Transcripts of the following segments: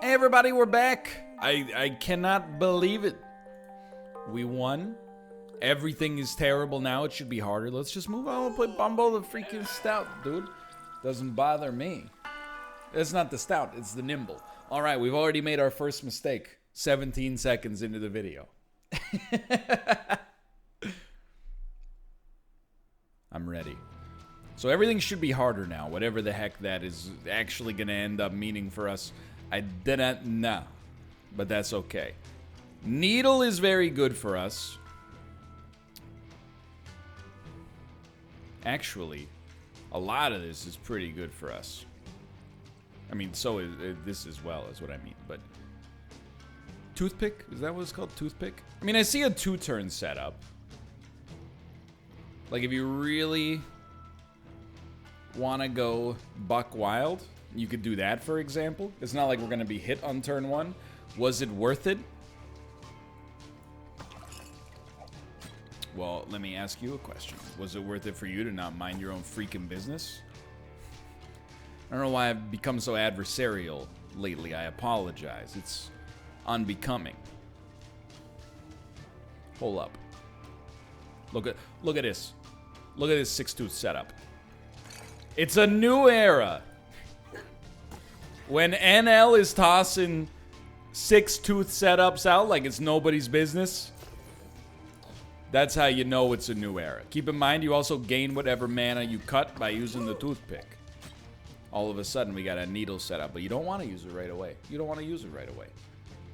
Hey everybody, we're back. I cannot believe it. We won. Everything is terrible now. It should be harder. Let's just move on. We'll play Bumbo the freaking stout, dude. Doesn't bother me. It's not the stout, it's the nimble. Alright, we've already made our first mistake. 17 seconds into the video. I'm ready. So everything should be harder now, whatever the heck that is actually going to end up meaning for us. I didn't know, but that's okay. Needle is very good for us. Actually, a lot of this is pretty good for us. I mean, so is this as well, is what I mean. But toothpick? Is that what it's called? Toothpick? I mean, I see a 2-turn setup. Like, if you really want to go buck wild, you could do that, for example. It's not like we're going to be hit on turn 1. Was it worth it? Well, let me ask you a question. Was it worth it for you to not mind your own freaking business? I don't know why I've become so adversarial lately. I apologize. It's unbecoming. Hold up. Look at this. Look at this 6-tooth setup. It's a new era. When NL is tossing 6-tooth setups out like it's nobody's business, that's how you know it's a new era. Keep in mind, you also gain whatever mana you cut by using the toothpick. All of a sudden, we got a needle setup, but you don't want to use it right away. You don't want to use it right away.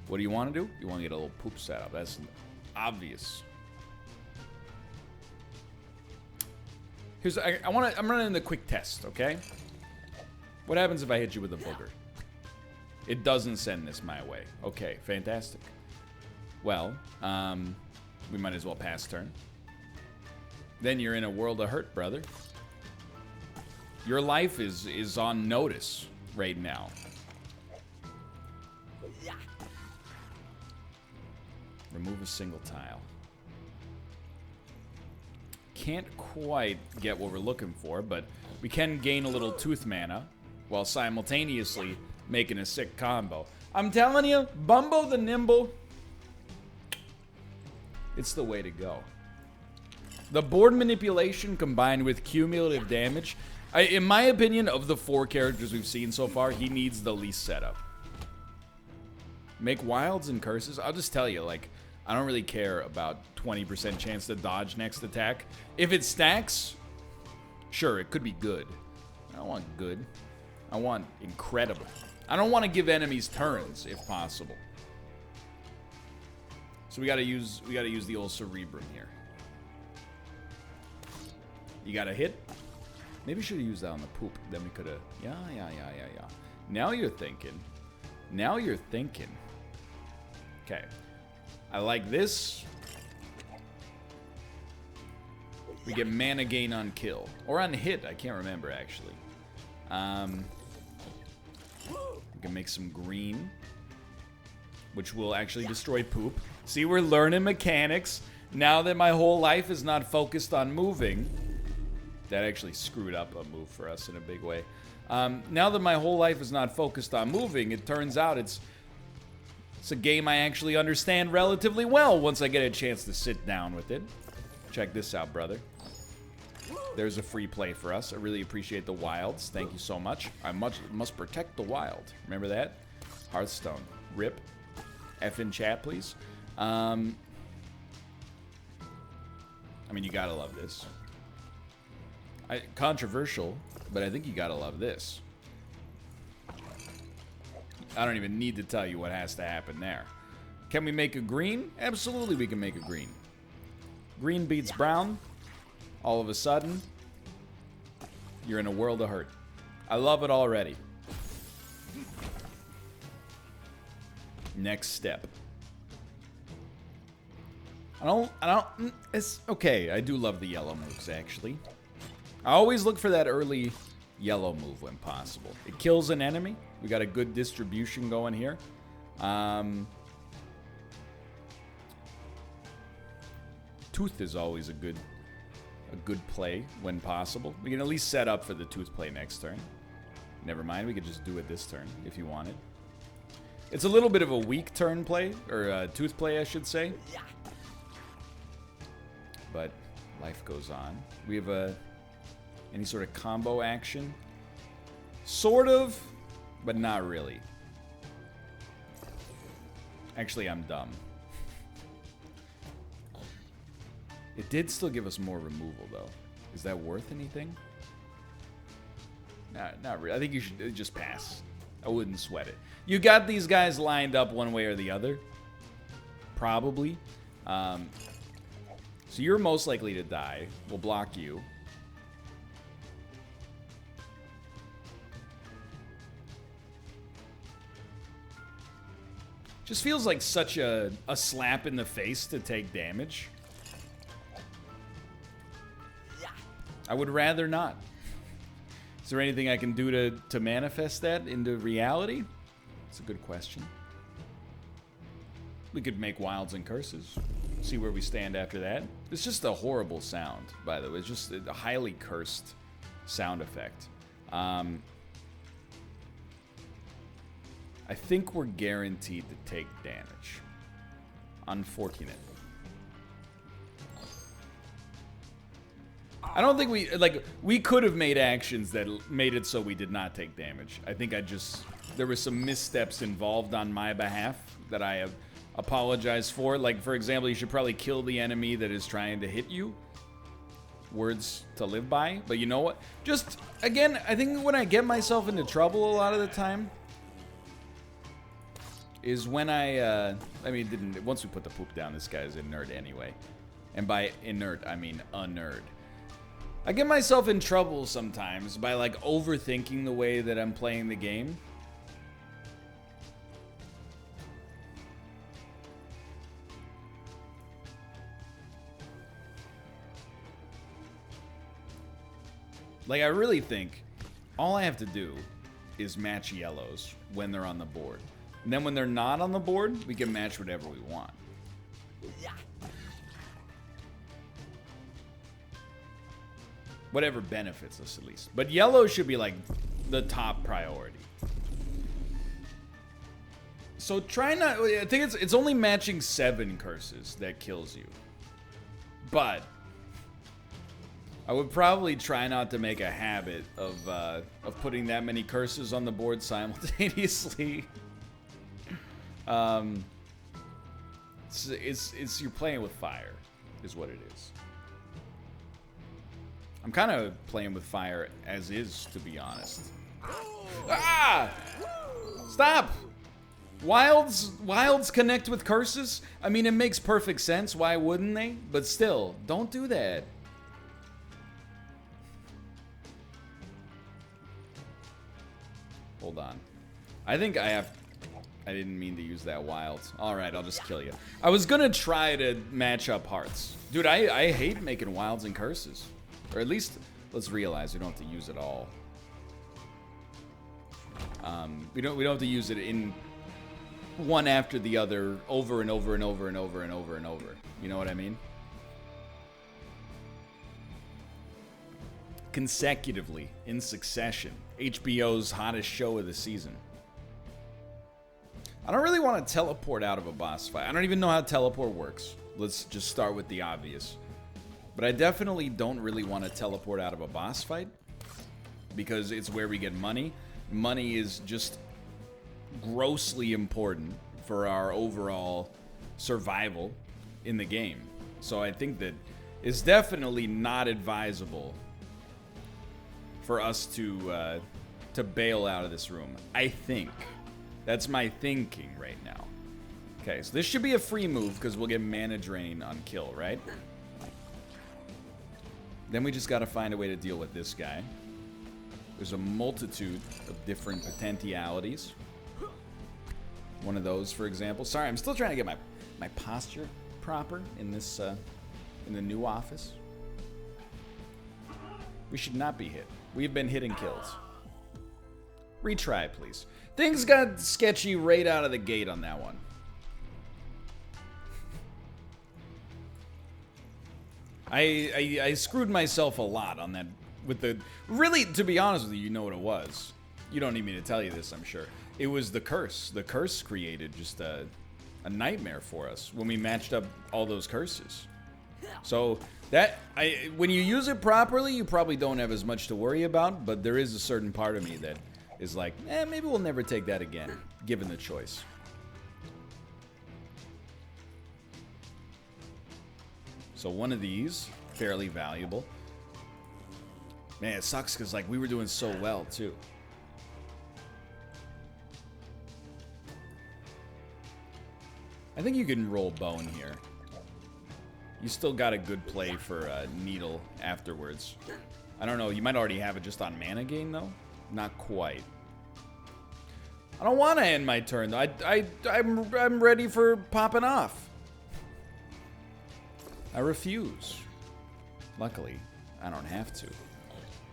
What do you want to do? You want to get a little poop setup. That's obvious. I'm running the quick test, okay? What happens if I hit you with a booger? It doesn't send this my way. Okay, fantastic. Well, we might as well pass turn. Then you're in a world of hurt, brother. Your life is on notice right now. Remove a single tile. Can't quite get what we're looking for, but we can gain a little tooth mana while simultaneously making a sick combo. I'm telling you, Bumbo the Nimble, it's the way to go. The board manipulation combined with cumulative damage, in my opinion, of the 4 characters we've seen so far, he needs the least setup. Make wilds and curses. I'll just tell you, like, I don't really care about 20% chance to dodge next attack. If it stacks, sure, it could be good. I don't want good. I want incredible. I don't want to give enemies turns, if possible. So we gotta use the old cerebrum here. You gotta hit. Maybe we should have used that on the poop. Then we could have. Yeah. Now you're thinking. Now you're thinking. Okay. I like this. We get mana gain on kill. Or on hit. I can't remember, actually. We can make some green, which will actually destroy poop. See, we're learning mechanics. Now that my whole life is not focused on moving. That actually screwed up a move for us in a big way. Now that my whole life is not focused on moving, it turns out it's a game I actually understand relatively well once I get a chance to sit down with it. Check this out, brother. There's a free play for us. I really appreciate the wilds. Thank you so much. I must protect the wild. Remember that? Hearthstone. RIP. F in chat, please. I mean, you gotta love this. Controversial, but I think you gotta love this. I don't even need to tell you what has to happen there. Can we make a green? Absolutely we can make a green. Green beats brown. All of a sudden, you're in a world of hurt. I love it already. Next step. It's okay. I do love the yellow moves, actually. I always look for that early yellow move when possible. It kills an enemy. We got a good distribution going here. Tooth is always a good play when possible. We can at least set up for the tooth play next turn. Never mind, we could just do it this turn if you wanted. It's a little bit of a weak turn play, or tooth play, I should say. But life goes on. We have any sort of combo action? Sort of, but not really. Actually, I'm dumb. It did still give us more removal, though. Is that worth anything? Nah, not really. I think you should just pass. I wouldn't sweat it. You got these guys lined up one way or the other. Probably. So you're most likely to die. We'll block you. Just feels like such a slap in the face to take damage. I would rather not. Is there anything I can do to manifest that into reality? It's a good question. We could make wilds and curses. See where we stand after that. It's just a horrible sound, by the way. It's just a highly cursed sound effect. I think we're guaranteed to take damage. Unfortunate. I don't think we could have made actions that made it so we did not take damage. I think there were some missteps involved on my behalf that I have apologized for. Like, for example, you should probably kill the enemy that is trying to hit you. Words to live by. But you know what? Just, again, I think when I get myself into trouble a lot of the time is when once we put the poop down, this guy's inert anyway. And by inert, I mean a nerd. I get myself in trouble sometimes by, like, overthinking the way that I'm playing the game. Like, I really think all I have to do is match yellows when they're on the board. And then when they're not on the board, we can match whatever we want. Whatever benefits us, at least. But yellow should be, like, the top priority. So try not... I think it's only matching 7 curses that kills you. But I would probably try not to make a habit of putting that many curses on the board simultaneously. It's you're playing with fire, is what it is. I'm kind of playing with fire as is, to be honest. Ah! Stop! Wilds connect with curses? I mean, it makes perfect sense. Why wouldn't they? But still, don't do that. Hold on. I think I didn't mean to use that wild. Alright, I'll just kill you. I was gonna try to match up hearts. Dude, I hate making wilds and curses. Or at least, let's realize we don't have to use it all. We don't have to use it in one after the other, over and over and over and over and over and over. You know what I mean? Consecutively, in succession. HBO's hottest show of the season. I don't really want to teleport out of a boss fight. I don't even know how teleport works. Let's just start with the obvious. But I definitely don't really want to teleport out of a boss fight because it's where we get money. Money is just grossly important for our overall survival in the game. So I think that it's definitely not advisable for us to bail out of this room. I think. That's my thinking right now. Okay, so this should be a free move because we'll get mana drain on kill, right? Then we just got to find a way to deal with this guy. There's a multitude of different potentialities. One of those, for example. Sorry, I'm still trying to get my posture proper in this in the new office. We should not be hit. We've been hit and killed. Retry, please. Things got sketchy right out of the gate on that one. I screwed myself a lot on that with the... Really, to be honest with you, you know what it was. You don't need me to tell you this, I'm sure. It was the curse. The curse created just a nightmare for us when we matched up all those curses. So when you use it properly, you probably don't have as much to worry about, but there is a certain part of me that is like, maybe we'll never take that again, given the choice. So one of these, fairly valuable. Man, it sucks because like we were doing so well too. I think you can roll bone here. You still got a good play for needle afterwards. I don't know, you might already have it just on mana gain though. Not quite. I don't want to end my turn though. I'm ready for popping off. I refuse. Luckily, I don't have to.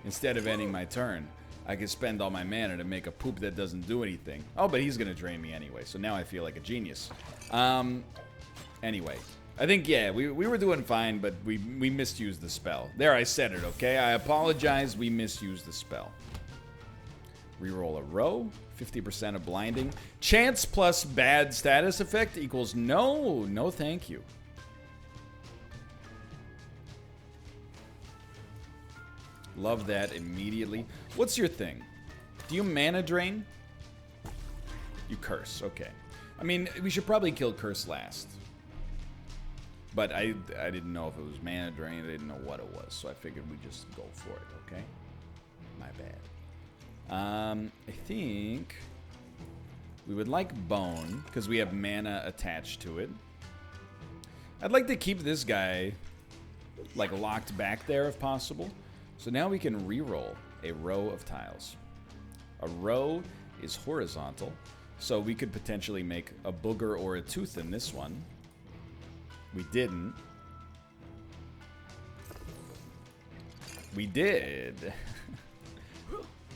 Instead of ending my turn, I can spend all my mana to make a poop that doesn't do anything. Oh, but he's gonna drain me anyway, so now I feel like a genius. Anyway, I think, yeah, we were doing fine, but we misused the spell. There, I said it, okay? I apologize, we misused the spell. Reroll a row, 50% of blinding. Chance plus bad status effect equals no thank you. Love that immediately. What's your thing? Do you mana drain? You curse, okay. I mean, we should probably kill curse last. But I didn't know if it was mana drain. I didn't know what it was, so I figured we'd just go for it, okay? My bad. I think we would like bone, because we have mana attached to it. I'd like to keep this guy, like, locked back there if possible. So now we can re-roll a row of tiles. A row is horizontal, so we could potentially make a booger or a tooth in this one. We didn't. We did.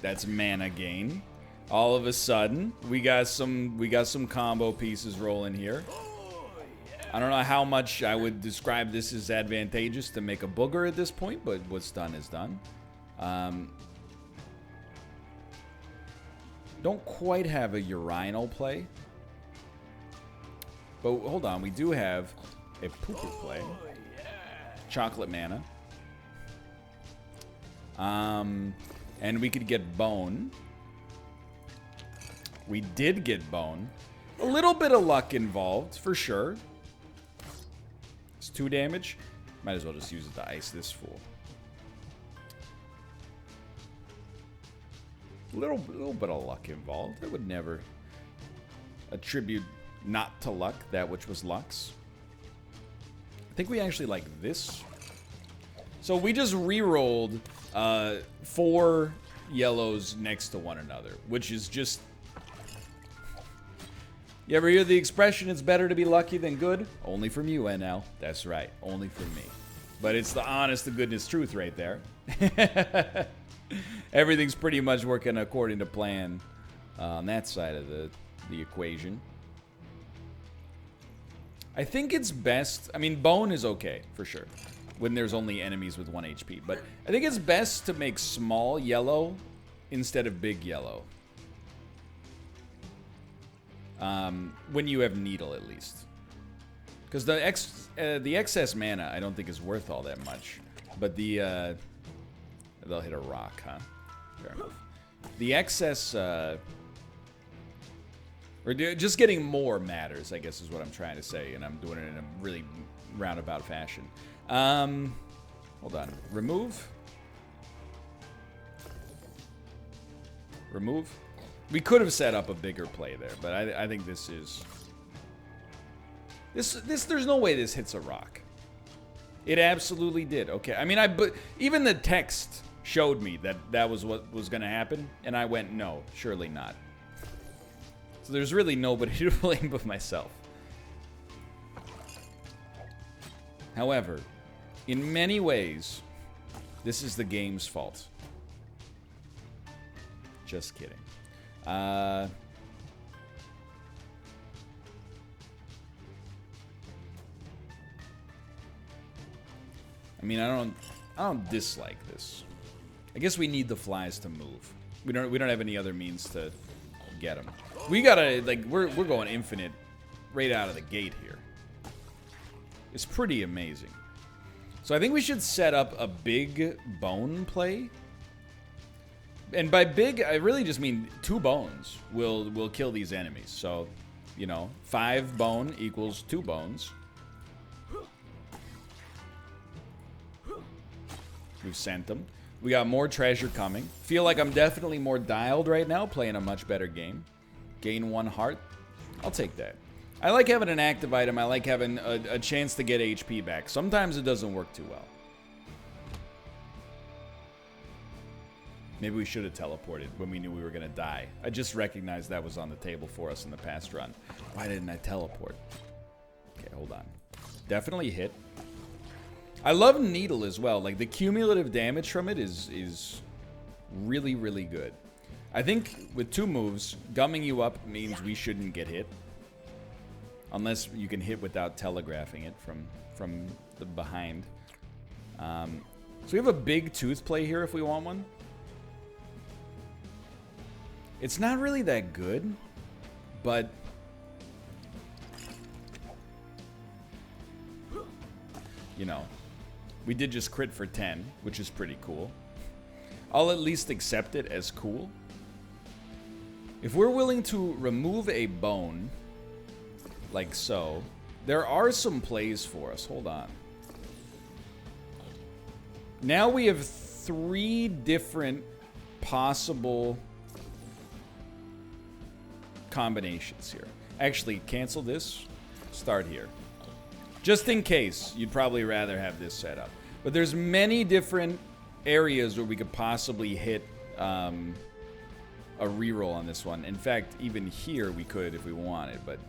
That's mana gain. All of a sudden, we got some combo pieces rolling here. I don't know how much I would describe this as advantageous to make a booger at this point, but what's done is done. Don't quite have a urinal play. But hold on, we do have a pooper play. Chocolate mana. And we could get bone. We did get bone. A little bit of luck involved, for sure. It's 2 damage. Might as well just use it to ice this fool. A little bit of luck involved. I would never attribute not to luck that which was luck's. I think we actually like this. So we just re-rolled 4 yellows next to one another, which is just... You ever hear the expression, it's better to be lucky than good? Only from you, NL. That's right, only from me. But it's the honest to goodness truth right there. Everything's pretty much working according to plan on that side of the equation. I think it's best... I mean, bone is okay, for sure, when there's only enemies with 1 HP. But I think it's best to make small yellow instead of big yellow. When you have needle, at least. Because the excess mana, I don't think is worth all that much. But the... they'll hit a rock, huh? Fair enough. The excess... or just getting more matters, I guess is what I'm trying to say. And I'm doing it in a really roundabout fashion. Hold on. Remove. Remove. We could have set up a bigger play there, but I think this is... There's no way this hits a rock. It absolutely did. Okay, I mean, but even the text showed me that was what was going to happen, and I went, no, surely not. So there's really nobody to blame but myself. However, in many ways, this is the game's fault. Just kidding. I mean, I don't dislike this. I guess we need the flies to move. We don't have any other means to get them. We gotta, like, we're going infinite right out of the gate here. It's pretty amazing. So I think we should set up a big bone play. And by big, I really just mean 2 bones will kill these enemies. So, you know, 5 bone equals 2 bones. We've sent them. We got more treasure coming. Feel like I'm definitely more dialed right now, playing a much better game. Gain 1 heart. I'll take that. I like having an active item. I like having a chance to get HP back. Sometimes it doesn't work too well. Maybe we should have teleported when we knew we were going to die. I just recognized that was on the table for us in the past run. Why didn't I teleport? Okay, hold on. Definitely hit. I love Needle as well. Like, the cumulative damage from it is really, really good. I think with 2 moves, gumming you up means we shouldn't get hit. Unless you can hit without telegraphing it from the behind. So we have a big tooth play here if we want one. It's not really that good, but you know, we did just crit for 10, which is pretty cool. I'll at least accept it as cool. If we're willing to remove a bone, like so, there are some plays for us. Hold on. Now we have 3 different possible combinations here. Actually, cancel this. Start here. Just in case, you'd probably rather have this set up. But there's many different areas where we could possibly hit a reroll on this one. In fact, even here we could if we wanted, but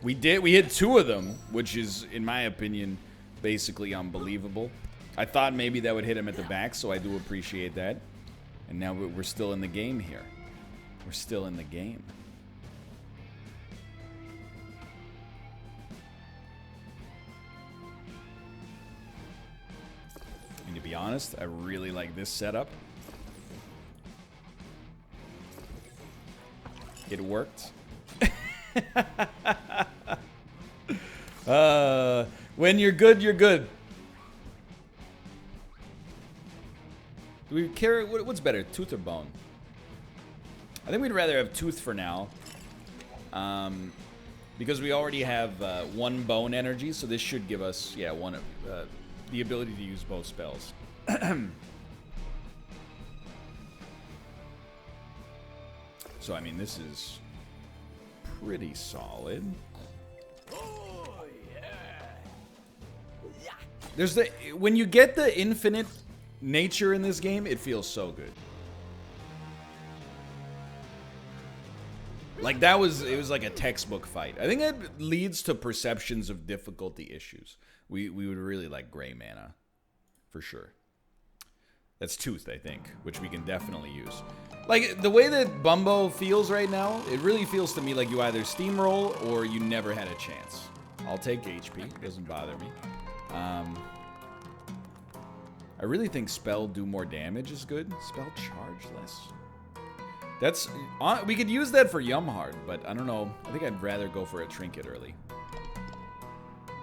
we hit 2 of them, which is, in my opinion, basically unbelievable. I thought maybe that would hit him at the back, so I do appreciate that. And now we're still in the game here. We're still in the game. And to be honest, I really like this setup. It worked. When you're good, you're good. Do we care? What's better, tooth or bone? I think we'd rather have tooth for now. Because we already have 1 bone energy, so this should give us, yeah, the ability to use both spells. So, I mean, this is pretty solid. There's when you get the infinite nature in this game, it feels so good. Like, it was like a textbook fight. I think it leads to perceptions of difficulty issues. We would really like gray mana, for sure. That's tooth, I think, which we can definitely use. Like, the way that Bumbo feels right now, it really feels to me like you either steamroll or you never had a chance. I'll take HP, doesn't bother me. I really think spell do more damage is good. Spell charge less. That's we could use that for Yumhard, but I don't know. I think I'd rather go for a trinket early.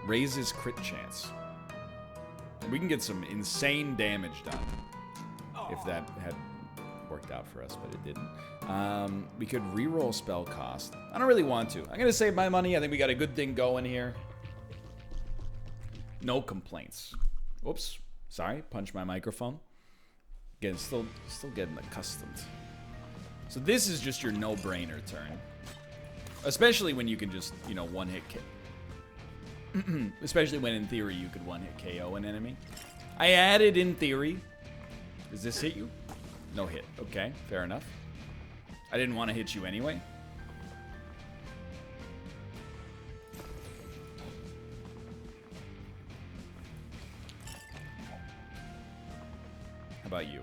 Raises crit chance. We can get some insane damage done if that had worked out for us, but it didn't. We could reroll spell cost. I don't really want to. I'm gonna save my money. I think we got a good thing going here. No complaints. Whoops. Sorry, punch my microphone. Again, still getting accustomed. So this is just your no-brainer turn. Especially when you can just, you know, one-hit KO. Especially when, in theory, you could one-hit KO an enemy. I added in theory. Does this hit you? No hit. Okay, fair enough. I didn't want to hit you anyway. How about you?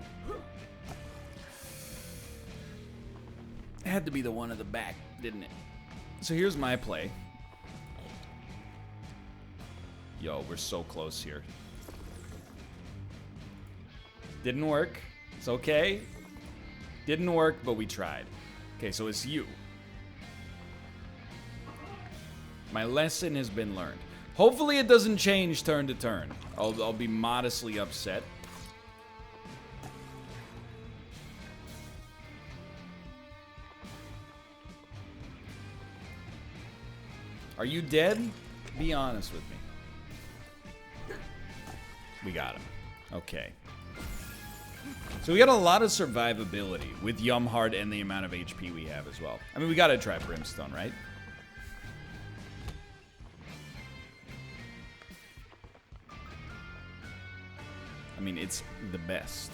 It had to be the one at the back, didn't it? So here's my play. Yo, we're so close here. Didn't work. It's okay. Didn't work, but we tried. Okay, so it's you. My lesson has been learned. Hopefully it doesn't change turn to turn. I'll be modestly upset. Are you dead? Be honest with me. We got him. Okay. So we got a lot of survivability with Yumhard and the amount of HP we have as well. I mean, we gotta try Brimstone, right? I mean, it's the best.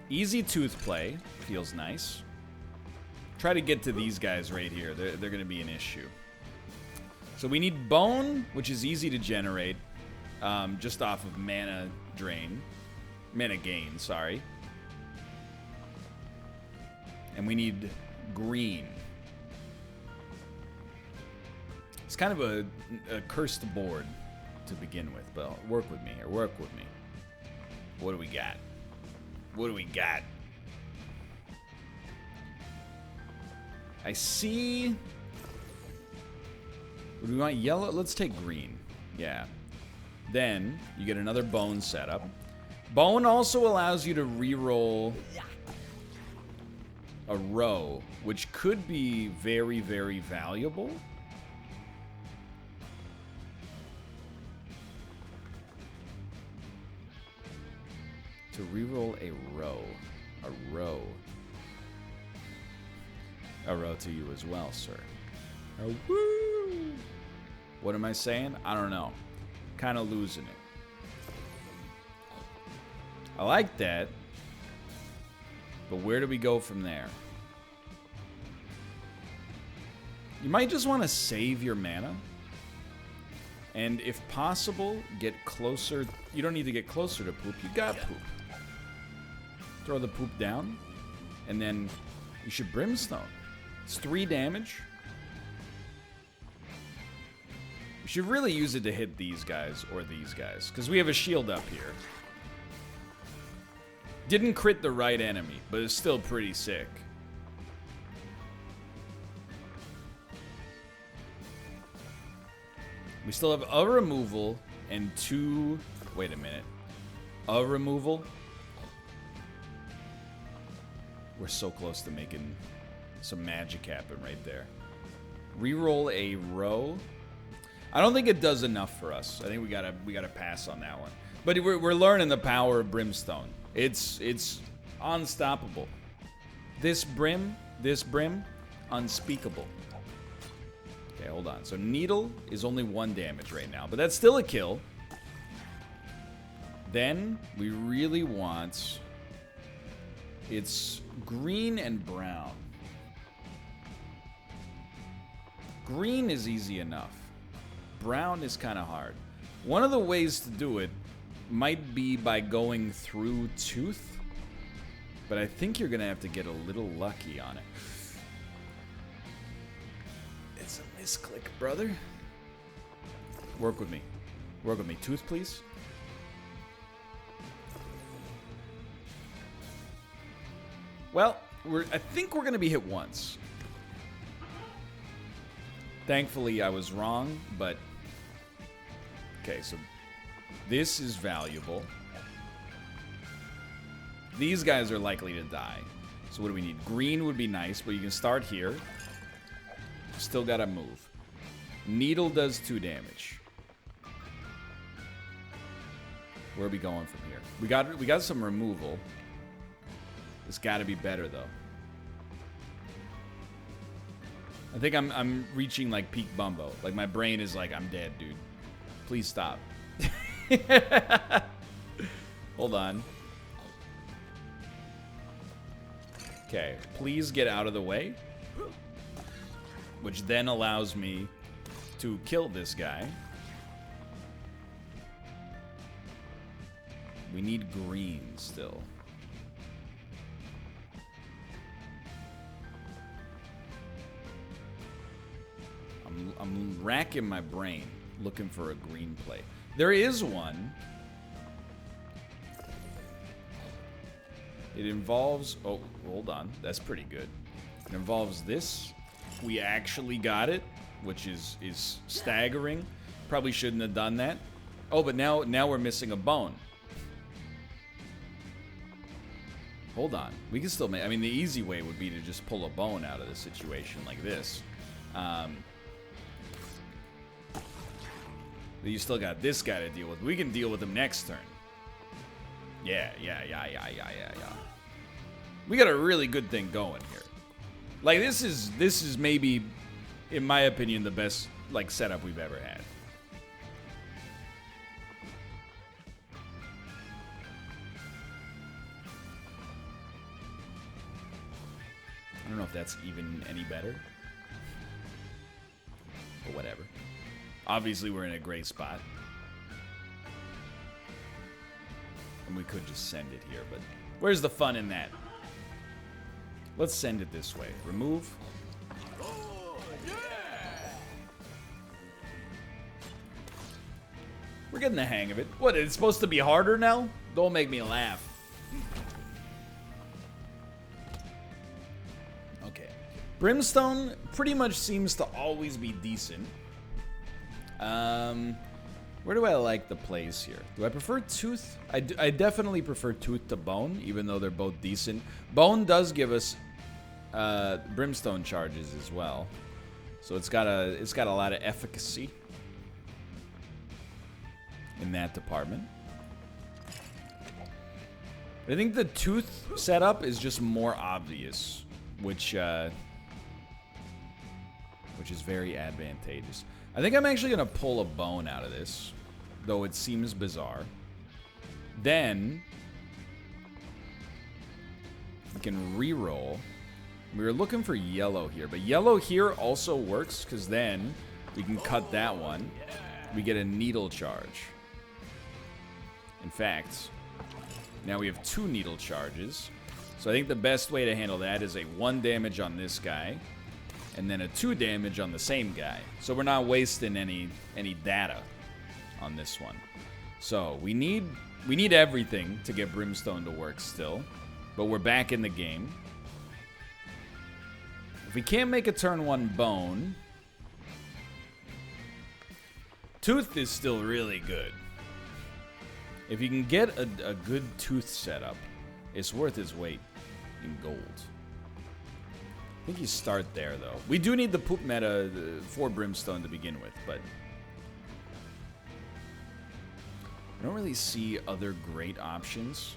Easy tooth play. Feels nice. Try to get to these guys right here. They're going to be an issue. So we need bone, which is easy to generate. Just off of mana drain. Mana gain, sorry. And we need green. It's kind of a cursed board to begin with, but work with me here. Work with me. What do we got? What do we got? I see. Do we want yellow? Let's take green. Yeah. Then you get another bone setup. Bone also allows you to reroll a row, which could be very, very valuable. To reroll a row. A row. A row to you as well, sir. Oh, woo! What am I saying? I don't know. Kind of losing it. I like that. But where do we go from there? You might just want to save your mana. And if possible, get closer. You don't need to get closer to poop. You got poop. Throw the poop down. And then you should Brimstone. It's 3 damage. We should really use it to hit these guys or these guys. Because we have a shield up here. Didn't crit the right enemy, but it's still pretty sick. We still have a removal and 2... Wait a minute. A removal. We're so close to making some magic happen right there. Reroll a row. I don't think it does enough for us. I think we gotta pass on that one. But we're learning the power of Brimstone. It's unstoppable. This brim, unspeakable. Okay, hold on. So Needle is only 1 damage right now, but that's still a kill. Then we really want... It's green and brown. Green is easy enough. Brown is kind of hard. One of the ways to do it might be by going through Tooth, but I think you're going to have to get a little lucky on it. It's a misclick, brother. Work with me. Work with me. Tooth, please. Well, I think we're going to be hit once. Thankfully, I was wrong, but... Okay, so this is valuable. These guys are likely to die. So what do we need? Green would be nice, but you can start here. Still got to move. Needle does 2 damage. Where are we going from here? We got some removal. It's got to be better, though. I think I'm reaching, like, peak Bumbo. Like, my brain is like, I'm dead, dude. Please stop. Hold on. Okay, please get out of the way. Which then allows me to kill this guy. We need green still. I'm racking my brain looking for a green play. There is one. It involves... Oh, hold on. That's pretty good. It involves this. We actually got it, which is staggering. Probably shouldn't have done that. Oh, but now we're missing a bone. Hold on. We can still make... I mean, the easy way would be to just pull a bone out of the situation like this. But you still got this guy to deal with. We can deal with him next turn. Yeah. We got a really good thing going here. Like, this is maybe, in my opinion, the best, like, setup we've ever had. I don't know if that's even any better. But whatever. Obviously, we're in a great spot. And we could just send it here, but where's the fun in that? Let's send it this way. Remove. We're getting the hang of it. What, it's supposed to be harder now? Don't make me laugh. Okay. Brimstone pretty much seems to always be decent. Where do I like the plays here? Do I prefer Tooth? I definitely prefer Tooth to Bone, even though they're both decent. Bone does give us Brimstone charges as well, so it's got a lot of efficacy in that department. I think the Tooth setup is just more obvious, which is very advantageous. I think I'm actually gonna pull a bone out of this, though it seems bizarre. Then we can re-roll. We were looking for yellow here, but yellow here also works because then we can cut that one. We get a needle charge. In fact, now we have 2 needle charges. So I think the best way to handle that is a 1 damage on this guy, and then a 2 damage on the same guy. So we're not wasting any data on this one. So we need everything to get Brimstone to work still, but we're back in the game. If we can't make a turn 1 bone, Tooth is still really good. If you can get a good Tooth setup, it's worth its weight in gold. I think you start there, though. We do need the poop meta for Brimstone to begin with, but I don't really see other great options.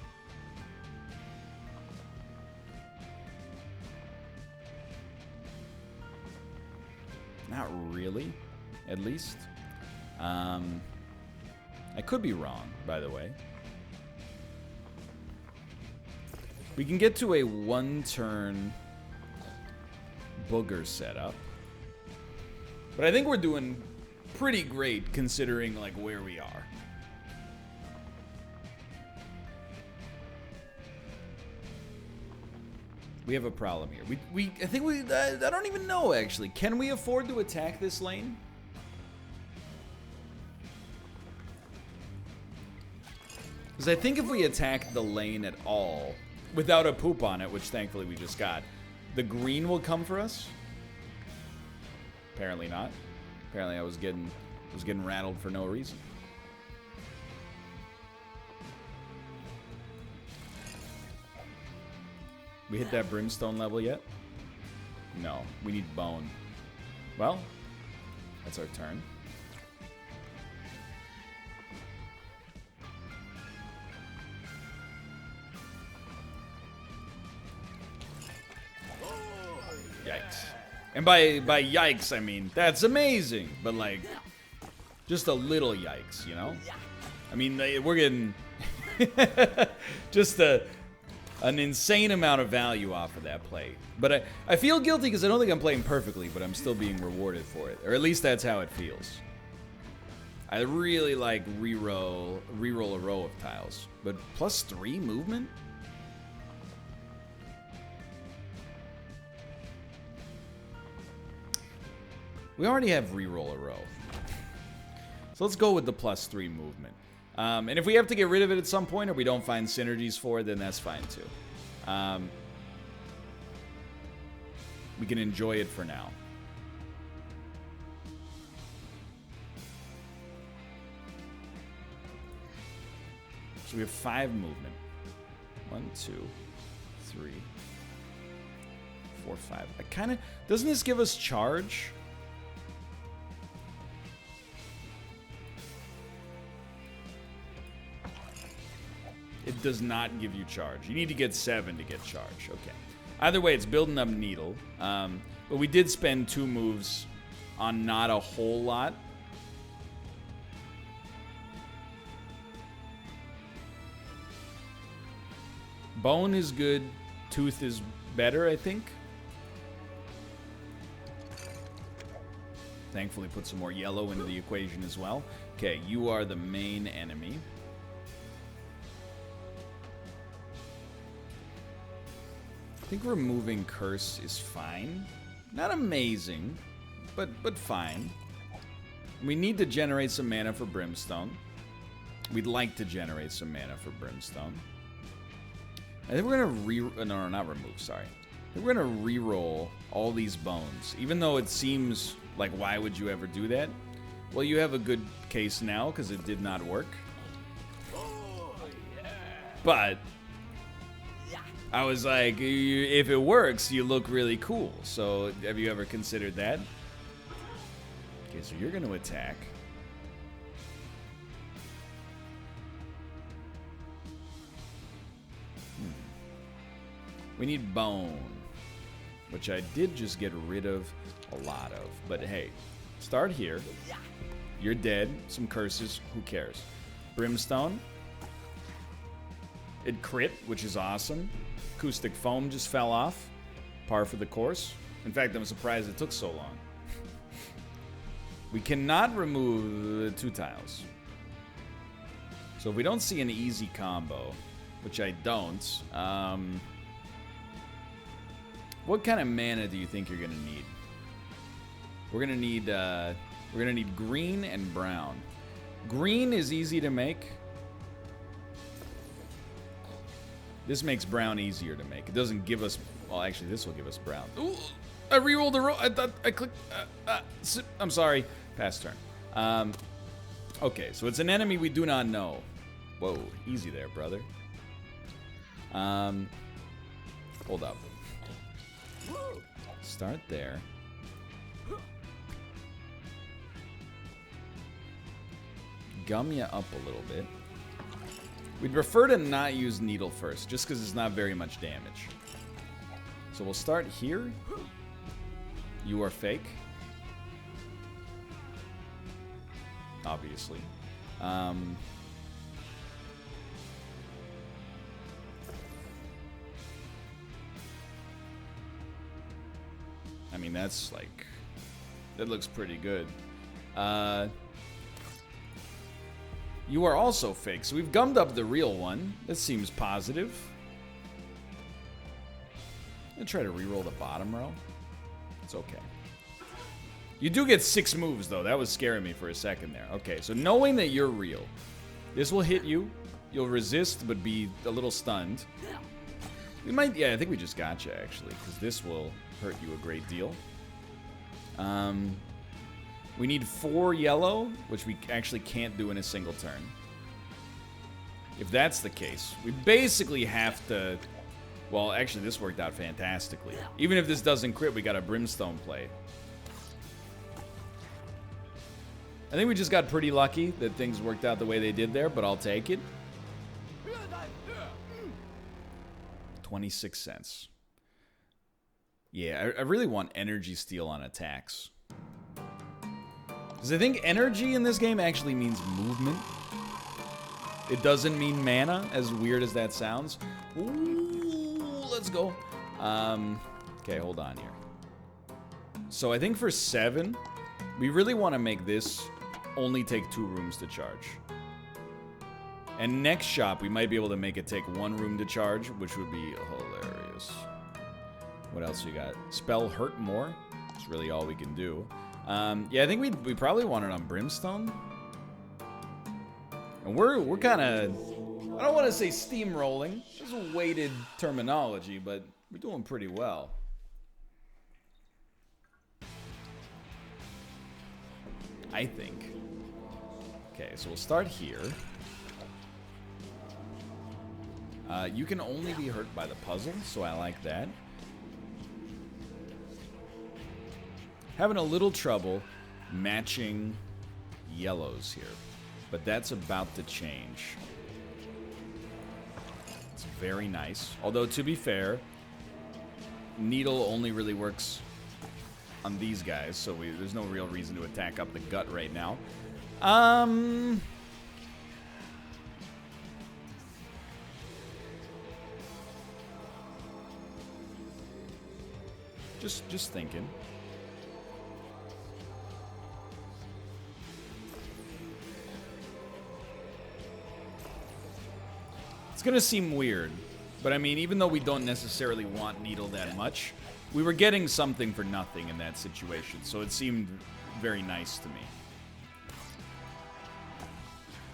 Not really, at least. I could be wrong, by the way. We can get to a 1-turn booger setup, but I think we're doing pretty great considering like where we are. We have a problem here. I think I don't even know actually. Can we afford to attack this lane? Because I think if we attack the lane at all without a poop on it, which thankfully we just got, the green will come for us. Apparently not. Apparently I was getting rattled for no reason. We hit that Brimstone level yet? No, we need bone. Well, that's our turn. Yikes. And by yikes, I mean, that's amazing. But, like, just a little yikes, you know? I mean, we're getting just an insane amount of value off of that play. But I feel guilty because I don't think I'm playing perfectly, but I'm still being rewarded for it. Or at least that's how it feels. I really like re-roll a row of tiles. But +3 movement? We already have re-roll a row. So let's go with the +3 movement. And if we have to get rid of it at some point or we don't find synergies for it, then that's fine too. We can enjoy it for now. So we have 5 movement. 1, 2, 3, 4, 5. I kind of... Doesn't this give us charge? It does not give you charge. You need to get 7 to get charge. Okay. Either way, it's building up Needle. But we did spend 2 moves on not a whole lot. Bone is good. Tooth is better, I think. Thankfully, put some more yellow into the equation as well. Okay, you are the main enemy. I think removing Curse is fine. Not amazing, but fine. We need to generate some mana for Brimstone. We'd like to generate some mana for Brimstone. I think we're gonna no, not remove, sorry. I think we're gonna re-roll all these bones. Even though it seems like, why would you ever do that? Well, you have a good case now, because it did not work. But I was like, if it works, you look really cool. So have you ever considered that? Okay, so you're gonna attack. We need bone, which I did just get rid of a lot of. But hey, start here. You're dead. Some curses. Who cares? Brimstone. It crit, which is awesome. Acoustic Foam just fell off. Par for the course. In fact, I'm surprised it took so long. We cannot remove the 2 tiles. So if we don't see an easy combo, which I don't, what kind of mana do you think you're gonna need? We're gonna need green and brown. Green is easy to make. This makes brown easier to make. It doesn't give us... Well, actually, this will give us brown. Ooh, I rerolled the roll. I thought I clicked... I'm sorry. Pass turn. Okay, so it's an enemy we do not know. Whoa, easy there, brother. Hold up. Start there. Gum you up a little bit. We'd prefer to not use Needle first, just because it's not very much damage. So we'll start here. You are fake. Obviously. I mean, that's like... That looks pretty good. You are also fake, so we've gummed up the real one. That seems positive. I'm gonna try to reroll the bottom row. It's okay. You do get 6 moves, though. That was scaring me for a second there. Okay, so knowing that you're real, this will hit you. You'll resist, but be a little stunned. We might... Yeah, I think we just got you, actually, because this will hurt you a great deal. We need 4 yellow, which we actually can't do in a single turn. If that's the case, we basically have to... Well, actually, this worked out fantastically. Even if this doesn't crit, we got a Brimstone play. I think we just got pretty lucky that things worked out the way they did there, but I'll take it. 26 cents. Yeah, I really want Energy Steal on attacks. Because I think energy in this game actually means movement. It doesn't mean mana, as weird as that sounds. Ooh, let's go. Okay, hold on here. So I think for 7, we really want to make this only take 2 rooms to charge. And next shop, we might be able to make it take 1 room to charge, which would be hilarious. What else we got? Spell hurt more. That's really all we can do. Yeah, I think we probably want it on Brimstone. And we're kind of... I don't want to say steamrolling. This is a weighted terminology, but we're doing pretty well. I think. Okay, so we'll start here. You can only be hurt by the puzzle, so I like that. Having a little trouble matching yellows here, but that's about to change. It's very nice. Although, to be fair, needle only really works on these guys, so there's no real reason to attack up the gut right now. Just thinking. It's gonna seem weird, but I mean, even though we don't necessarily want needle that much, we were getting something for nothing in that situation, so it seemed very nice to me.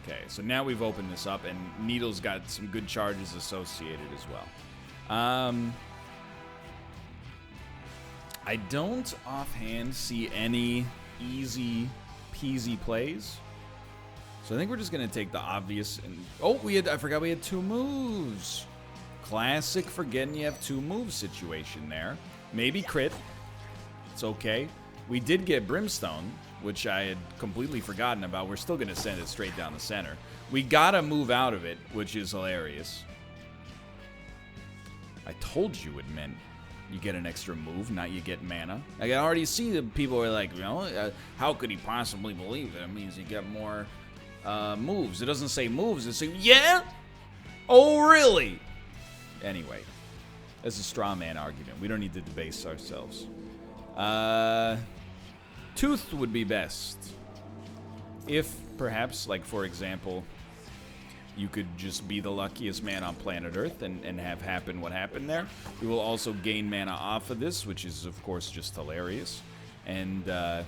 Okay, so now we've opened this up, and needle's got some good charges associated as well. I don't offhand see any easy peasy plays. So I think we're just gonna take the obvious and I forgot we had 2 moves. Classic forgetting you have 2 moves situation there. Maybe crit. It's okay. We did get Brimstone, which I had completely forgotten about. We're still gonna send it straight down the center. We gotta move out of it, which is hilarious. I told you it meant you get an extra move, not you get mana. I can already see the people are like, you know, how could he possibly believe that? It means you get more moves. It doesn't say moves. It says, yeah? Oh, really? Anyway, that's a straw man argument. We don't need to debase ourselves. Tooth would be best. If, perhaps, like, for example, you could just be the luckiest man on planet Earth and have happen what happened there. We will also gain mana off of this, which is, of course, just hilarious. And then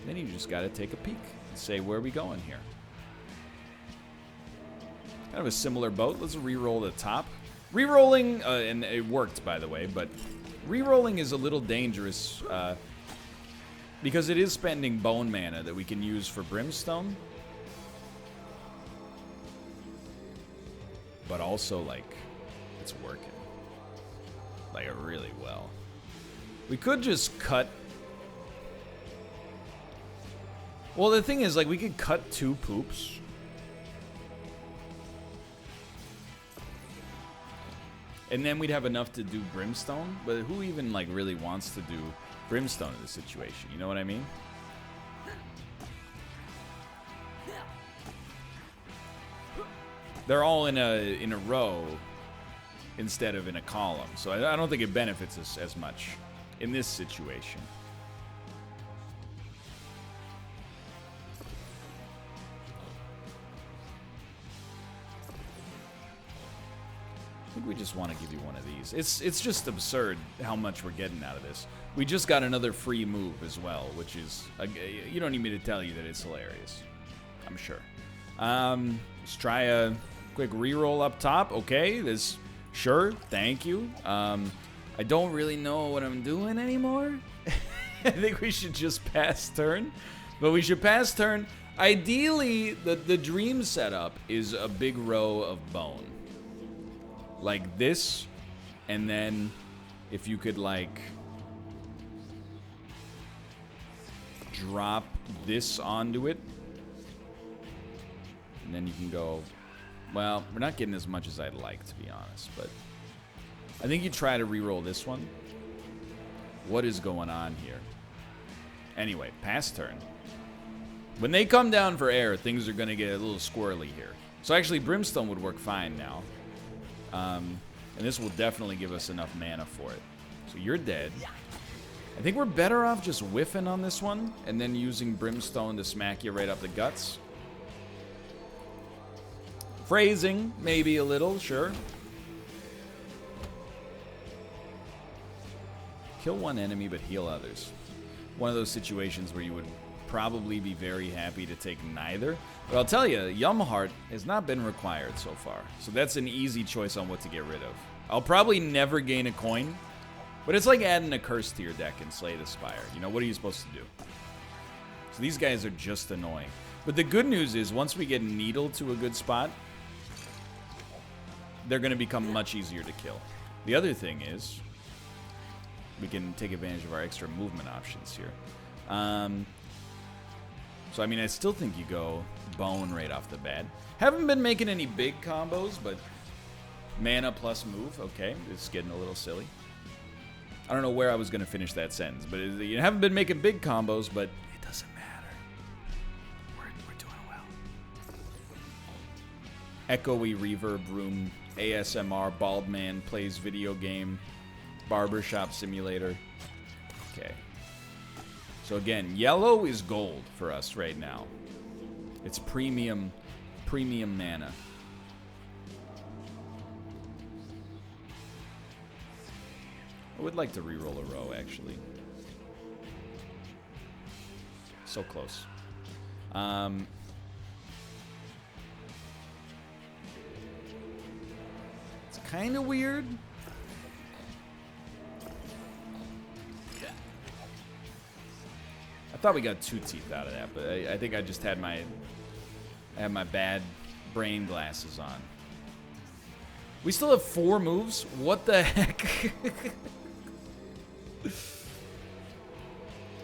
you just got to take a peek and say, where are we going here? Kind of a similar boat. Let's re-roll the top. Re-rolling, and it worked, by the way, but re-rolling is a little dangerous because it is spending bone mana that we can use for Brimstone. But also, like, it's working. Like, really well. We could just cut. Well, the thing is, like, we could cut 2 poops. And then we'd have enough to do Brimstone. But who even, like, really wants to do Brimstone in this situation? You know what I mean? They're all in a row instead of in a column. So I don't think it benefits us as much in this situation. I think we just want to give you one of these. It's just absurd how much we're getting out of this. We just got another free move as well, which is, you don't need me to tell you that it's hilarious. I'm sure. Let's try a quick reroll up top. Okay, sure, thank you. I don't really know what I'm doing anymore. I think we should just pass turn. But we should pass turn. Ideally, the dream setup is a big row of bone. Like this, and then if you could, like, drop this onto it, and then you can go, well, we're not getting as much as I'd like, to be honest, but I think you try to re-roll this one. What is going on here? Anyway, pass turn. When they come down for air, things are going to get a little squirrely here. So actually, Brimstone would work fine now. And this will definitely give us enough mana for it. So you're dead. I think we're better off just whiffing on this one and then using Brimstone to smack you right up the guts. Phrasing, maybe a little, sure. Kill one enemy but heal others. One of those situations where you would probably be very happy to take neither. But I'll tell you, Yumheart has not been required so far. So that's an easy choice on what to get rid of. I'll probably never gain a coin, but it's like adding a curse to your deck in Slay the Spire. You know, what are you supposed to do? So these guys are just annoying. But the good news is, once we get Needle to a good spot, they're going to become much easier to kill. The other thing is, we can take advantage of our extra movement options here. So, I mean, I still think you go Bone right off the bat. Haven't been making any big combos, but mana plus move, okay. It's getting a little silly. I don't know where I was going to finish that sentence, but you haven't been making big combos, but it doesn't matter. We're doing well. Echoey reverb room, ASMR, bald man, plays video game, barbershop simulator. Okay. So again, yellow is gold for us right now. It's premium mana. I would like to reroll a row, actually. So close. It's kind of weird. I thought we got 2 teeth out of that, but I think I just had my bad brain glasses on. We still have 4 moves? What the heck?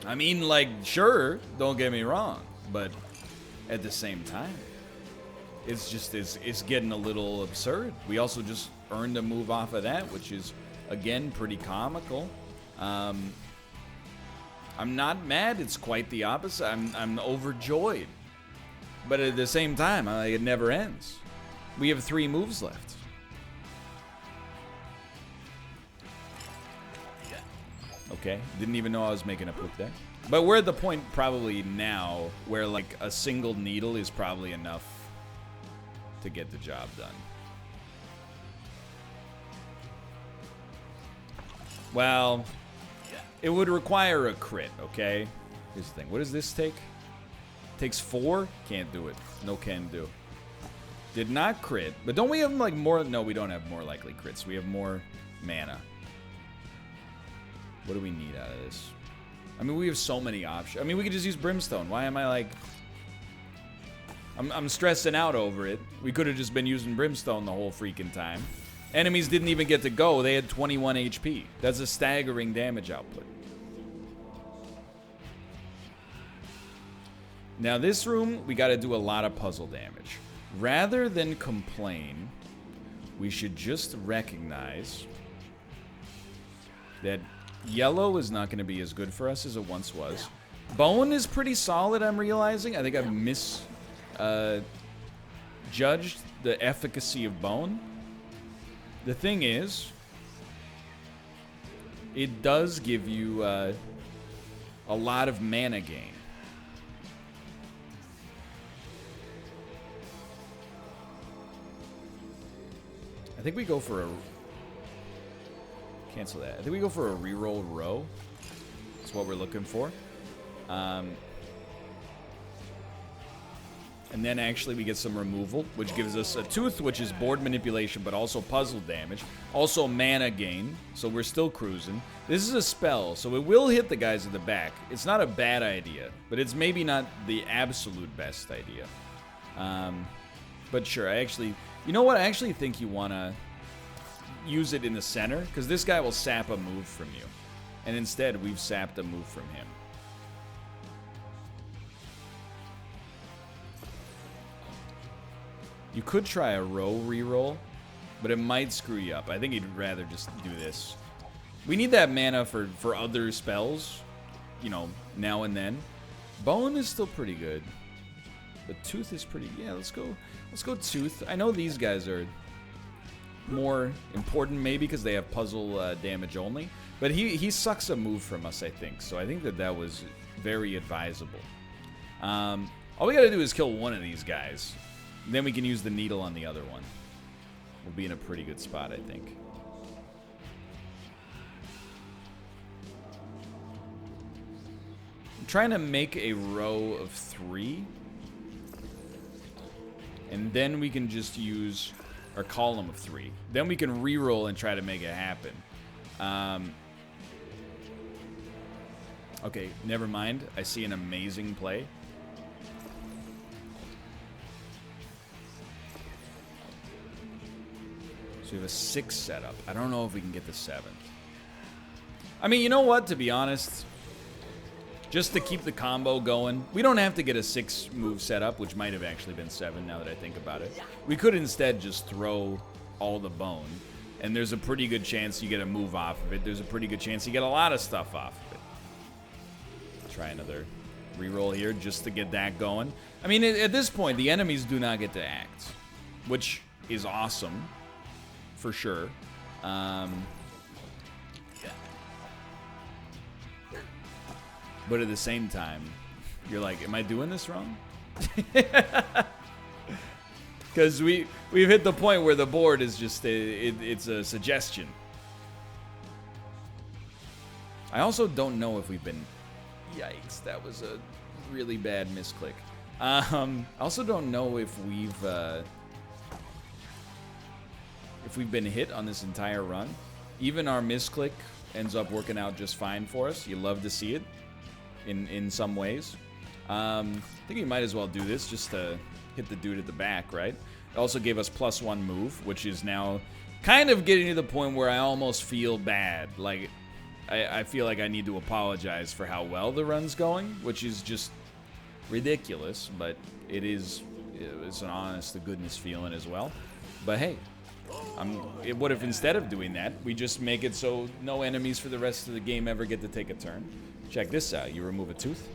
I mean, like, sure, don't get me wrong, but at the same time, it's just, it's getting a little absurd. We also just earned a move off of that, which is, again, pretty comical. I'm not mad. It's quite the opposite. I'm overjoyed. But at the same time, it never ends. We have 3 moves left. Okay. Didn't even know I was making a poop deck. But we're at the point probably now where like a single needle is probably enough to get the job done. Well, it would require a crit, okay? Here's the thing. What does this take? Takes 4? Can't do it. No can do. Did not crit. But don't we have like more? No, we don't have more likely crits. We have more mana. What do we need out of this? I mean, we have so many options. I mean, we could just use Brimstone. Why am I like... I'm stressing out over it. We could have just been using Brimstone the whole freaking time. Enemies didn't even get to go. They had 21 HP. That's a staggering damage output. Now this room, we got to do a lot of puzzle damage. Rather than complain, we should just recognize that yellow is not going to be as good for us as it once was. Bone is pretty solid, I'm realizing. I think I've misjudged the efficacy of Bone. The thing is, it does give you a lot of mana gain. I think we go for a... Cancel that. I think we go for a reroll row. That's what we're looking for. And then actually we get some removal, which gives us a tooth, which is board manipulation, but also puzzle damage. Also mana gain, so we're still cruising. This is a spell, so it will hit the guys at the back. It's not a bad idea, but it's maybe not the absolute best idea. But sure, you know what? I actually think you want to use it in the center, because this guy will sap a move from you. And instead, we've sapped a move from him. You could try a row reroll, but it might screw you up. I think you'd rather just do this. We need that mana for other spells, you know, now and then. Bone is still pretty good, but Tooth is pretty... Yeah, let's go Tooth. I know these guys are more important, maybe because they have puzzle damage only, but he sucks a move from us, I think. So I think that was very advisable. All we gotta do is kill one of these guys. Then we can use the needle on the other one. We'll be in a pretty good spot, I think. I'm trying to make a row of 3. And then we can just use our column of 3. Then we can reroll and try to make it happen. Okay, never mind. I see an amazing play. So we have a 6 setup. I don't know if we can get the 7th. I mean, you know what? To be honest, just to keep the combo going, we don't have to get a 6 move setup, which might have actually been 7 now that I think about it. We could instead just throw all the bone, and there's a pretty good chance you get a move off of it. There's a pretty good chance you get a lot of stuff off of it. Try another reroll here just to get that going. I mean, at this point, the enemies do not get to act, which is awesome, for sure. But at the same time, you're like, am I doing this wrong? Because we've hit the point where the board is just it's a suggestion. I also don't know if we've been... Yikes, that was a really bad misclick. I also don't know if we've been hit on this entire run. Even our misclick ends up working out just fine for us. You love to see it in some ways. I think we might as well do this just to hit the dude at the back, right? It also gave us +1 move, which is now kind of getting to the point where I almost feel bad. Like, I feel like I need to apologize for how well the run's going, which is just ridiculous, but it's an honest-to-goodness feeling as well. But hey, what if instead of doing that, we just make it so no enemies for the rest of the game ever get to take a turn? Check this out. You remove a tooth.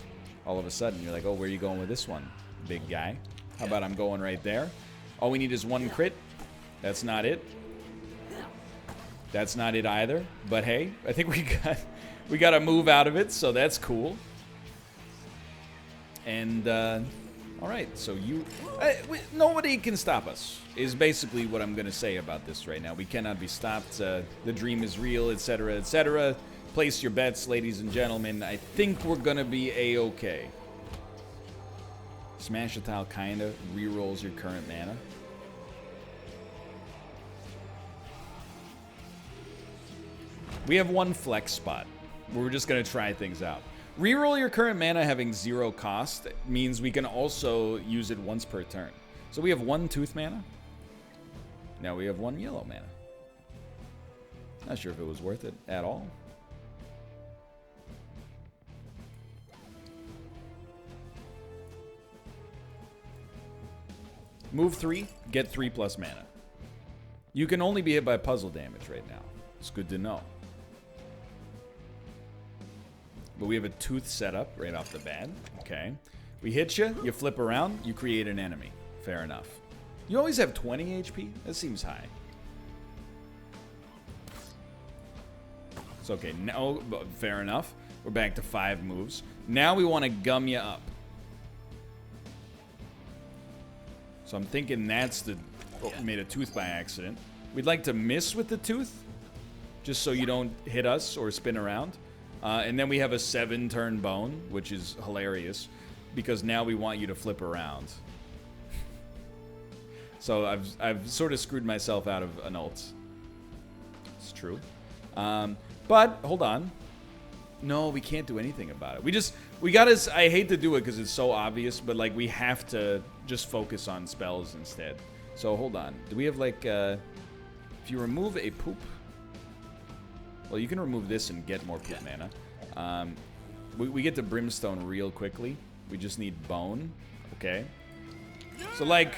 All of a sudden, you're like, oh, where are you going with this one, big guy? How about I'm going right there? All we need is 1 crit. That's not it. That's not it either. But hey, I think we got a move out of it, so that's cool. And all right, so nobody can stop us is basically what I'm gonna say about this right now. We cannot be stopped. The dream is real, etc., etc. Place your bets, ladies and gentlemen. I think we're gonna be a-okay. Smash a tile kinda re-rolls your current mana. We have 1 flex spot where we're just going to try things out. Reroll your current mana having 0 cost means we can also use it once per turn. So we have 1 tooth mana. Now we have 1 yellow mana. Not sure if it was worth it at all. Move 3, get 3+ mana. You can only be hit by puzzle damage right now. It's good to know. But we have a tooth set up right off the bat. Okay. We hit you, you flip around, you create an enemy. Fair enough. You always have 20 HP? That seems high. It's okay. No, fair enough. We're back to 5 moves. Now we want to gum you up. So I'm thinking that's the... Oh, made a tooth by accident. We'd like to miss with the tooth, just so you don't hit us or spin around. And then we have a 7-turn bone, which is hilarious, because now we want you to flip around. So I've sort of screwed myself out of an ult. It's true. But, hold on. No, we can't do anything about it. We gotta, I hate to do it because it's so obvious, but like we have to just focus on spells instead. So hold on. Do we have like, if you remove a poop... Well, you can remove this and get more poop mana. We get to Brimstone real quickly. We just need Bone. Okay. So, like...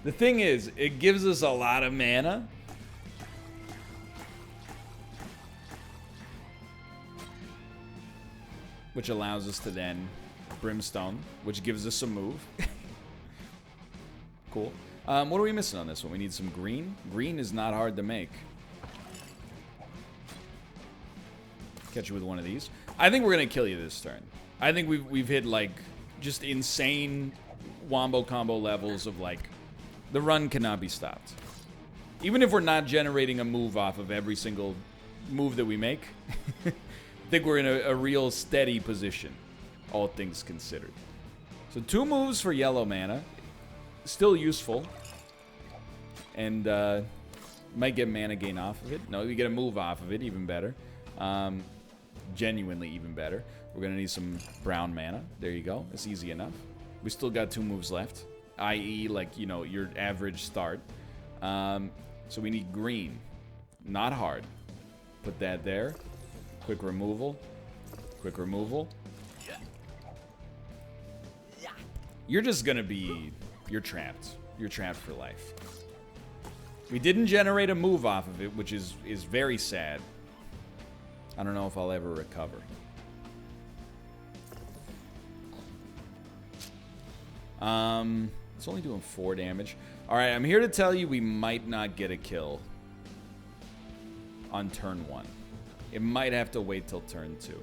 The thing is, it gives us a lot of mana. Which allows us to then Brimstone, which gives us a move. Cool. What are we missing on this one? We need some green. Green is not hard to make. Catch you with one of these. I think we're gonna kill you this turn. I think we've hit like just insane wombo combo levels of like the run cannot be stopped. Even if we're not generating a move off of every single move that we make. I think we're in a real steady position, all things considered. So 2 moves for yellow mana. Still useful. And might get mana gain off of it. No, we get a move off of it, even better. Genuinely even better. We're going to need some brown mana. There you go. It's easy enough. We still got 2 moves left. I.e., like, you know, your average start. So we need green. Not hard. Put that there. Quick removal. Quick removal. You're just gonna be... You're trapped. You're trapped for life. We didn't generate a move off of it, which is very sad. I don't know if I'll ever recover. It's only doing 4 damage. Alright, I'm here to tell you we might not get a kill on turn 1. It might have to wait till turn 2.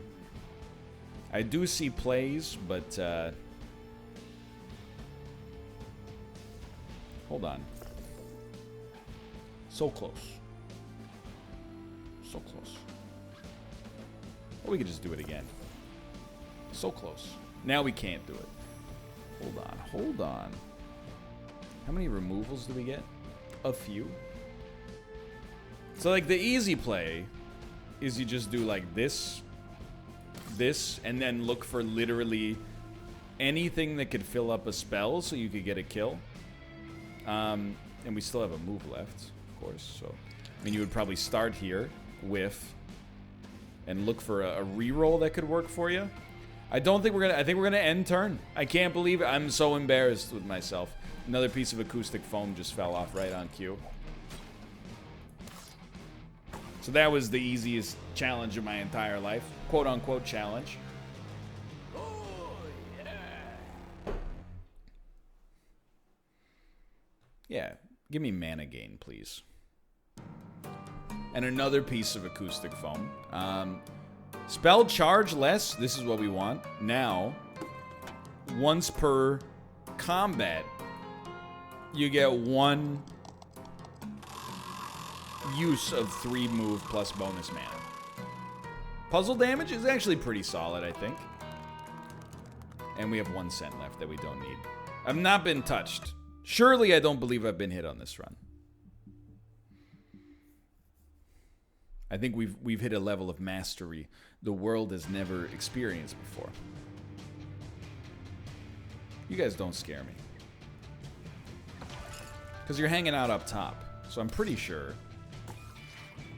I do see plays, but hold on. So close. So close. Or we could just do it again. So close. Now we can't do it. Hold on. Hold on. How many removals do we get? A few. So, like, the easy play is you just do, like, this, and then look for literally anything that could fill up a spell so you could get a kill. And we still have a move left, of course. So, I mean, you would probably start here, whiff, and look for a reroll that could work for you. I don't think we're gonna... I think we're gonna end turn. I can't believe it. I'm so embarrassed with myself. Another piece of acoustic foam just fell off right on cue. So that was the easiest challenge of my entire life. Quote-unquote challenge. Oh, yeah. Yeah, give me mana gain, please. And another piece of acoustic foam. Spell charge less. This is what we want. Now, once per combat, you get 1 use of 3 move plus bonus mana. Puzzle damage is actually pretty solid, I think. And we have 1 cent left that we don't need. I've not been touched. Surely I don't believe I've been hit on this run. I think we've hit a level of mastery the world has never experienced before. You guys don't scare me. Because you're hanging out up top. So I'm pretty sure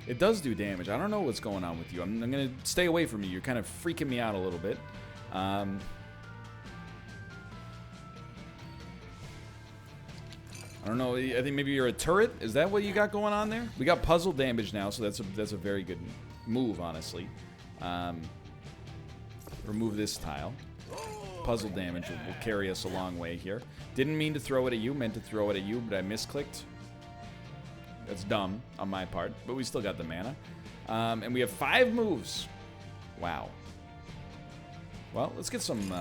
it does do damage. I don't know what's going on with you. I'm going to stay away from you. You're kind of freaking me out a little bit. I don't know. I think maybe you're a turret. Is that what you got going on there? We got puzzle damage now, so that's a very good move, honestly. Remove this tile. Puzzle damage will carry us a long way here. Didn't mean to throw it at you. Meant to throw it at you, but I misclicked. That's dumb on my part, but we still got the mana. And we have 5 moves. Wow. Well, let's get some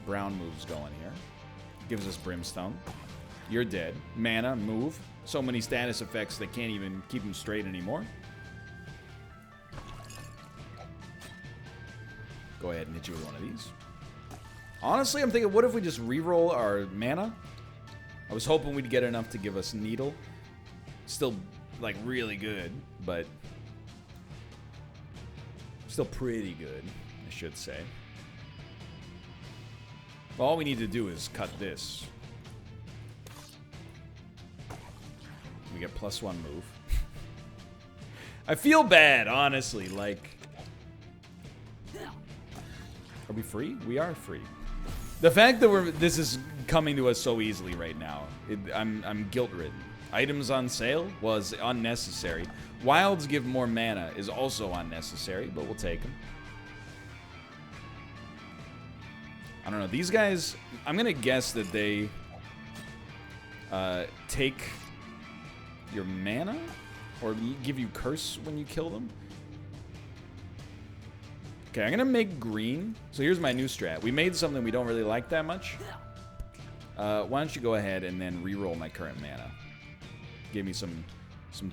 brown moves going here. Gives us Brimstone. You're dead. Mana, move. So many status effects they can't even keep them straight anymore. Go ahead and hit you with one of these. Honestly, I'm thinking, what if we just reroll our mana? I was hoping we'd get enough to give us Needle. Still, like, really good, but still pretty good, I should say. All we need to do is cut this. We get +1 move. I feel bad, honestly. Like, are we free? We are free. The fact that this is coming to us so easily right now, I'm guilt-ridden. Items on sale was unnecessary. Wilds give more mana is also unnecessary, but we'll take them. I don't know. These guys, I'm going to guess that they take your mana or give you curse when you kill them. Okay, I'm going to make green. So here's my new strat. We made something we don't really like that much. Why don't you go ahead and then reroll my current mana. Give me some